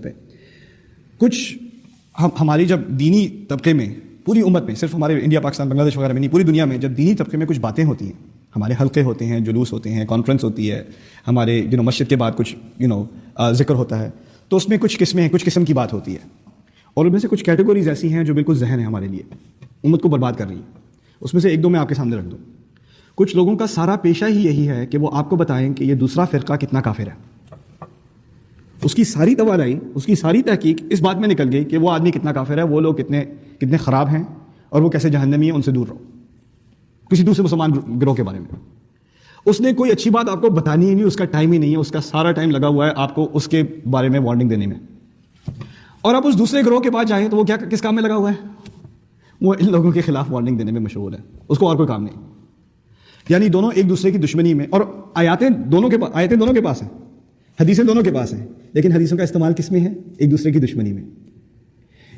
پہ کچھ ہماری جب دینی طبقے میں پوری امت میں، صرف ہمارے انڈیا پاکستان بنگلہ دیش وغیرہ میں نہیں، پوری دنیا میں جب دینی طبقے میں کچھ باتیں ہوتی ہیں، ہمارے حلقے ہوتے ہیں، جلوس ہوتے ہیں، کانفرنس ہوتی ہے، ہمارے مسجد کے بعد کچھ ذکر ہوتا ہے، تو اس میں کچھ قسمیں ہیں، کچھ قسم کی بات ہوتی ہے، اور ان میں سے کچھ کیٹیگوریز ایسی ہیں جو بالکل ذہن ہے ہمارے لیے، امت کو برباد کر رہی ہیں۔ اس میں سے ایک دو میں آپ کے سامنے رکھ دوں۔ کچھ لوگوں کا سارا پیشہ ہی یہی ہے کہ وہ آپ کو بتائیں کہ یہ دوسرا فرقہ کتنا کافر ہے۔ اس کی ساری توانائی، اس کی ساری تحقیق اس بات میں نکل گئی کہ وہ آدمی کتنا کافر ہے، وہ لوگ کتنے خراب ہیں، اور وہ کیسے جہنمی ہیں، ان سے دور رہو، کسی دوسرے مسلمان گروہ کے بارے میں۔ اس نے کوئی اچھی بات آپ کو بتانی ہی نہیں، اس کا ٹائم ہی نہیں ہے، اس کا سارا ٹائم لگا ہوا ہے آپ کو اس کے بارے میں وارننگ دینے میں۔ اور آپ اس دوسرے گروہ کے پاس جائیں تو وہ کس کام میں لگا ہوا ہے؟ وہ ان لوگوں کے خلاف وارننگ دینے میں مشغول ہے، اس کو اور کوئی کام نہیں۔ یعنی دونوں ایک دوسرے کی دشمنی میں، اور آیتیں دونوں کے پاس ہیں، حدیثیں دونوں کے پاس ہیں، لیکن حدیثوں کا استعمال کس میں ہے؟ ایک دوسرے کی دشمنی میں۔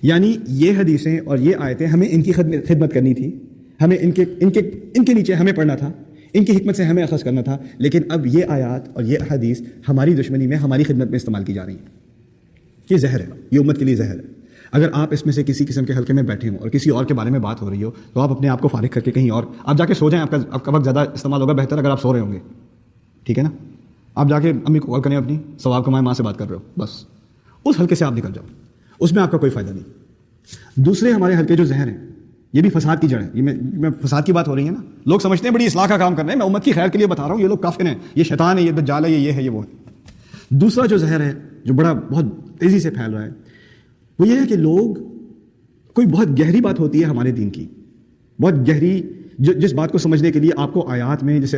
یعنی یہ حدیثیں اور یہ آیتیں ہمیں ان کی خدمت کرنی تھی، ہمیں ان کے نیچے ہمیں پڑھنا تھا، ان کی حکمت سے ہمیں اخذ کرنا تھا، لیکن اب یہ آیات اور یہ حدیث ہماری دشمنی میں، ہماری خدمت میں استعمال کی جا رہی ہیں۔ یہ زہر ہے، یہ امت کے لیے زہر ہے۔ اگر آپ اس میں سے کسی قسم کے حلقے میں بیٹھے ہوں اور کسی اور کے بارے میں بات ہو رہی ہو تو آپ اپنے آپ کو فارغ کر کے کہیں اور آپ جا کے سو جائیں، آپ کا وقت زیادہ استعمال ہوگا، بہتر اگر آپ سو رہے ہوں گے، ٹھیک ہے نا؟ آپ جا کے امی کو کال کریں، اپنی ثواب کمائیں، ماں سے بات کر رہے ہو، بس اس حلقے سے آپ نکل جاؤ، اس میں آپ کا کوئی فائدہ نہیں۔ دوسرے ہمارے حلقے جو زہر ہیں، یہ بھی فساد کی جڑ ہے، یہ میں فساد کی بات ہو رہی ہے نا، لوگ سمجھتے ہیں بڑی اصلاح کا کام کر رہے ہیں، میں امت کی خیر کے لیے بتا رہا ہوں، یہ لوگ کافر ہیں، یہ شیطان ہے، یہ دجال ہے، یہ ہے، یہ وہ ہے۔ دوسرا جو زہر ہے جو بہت تیزی سے پھیل رہا ہے، وہ یہ ہے کہ لوگ، کوئی بہت گہری بات ہوتی ہے ہمارے دین کی، بہت گہری، جس بات کو سمجھنے کے لیے آپ کو آیات میں، جیسے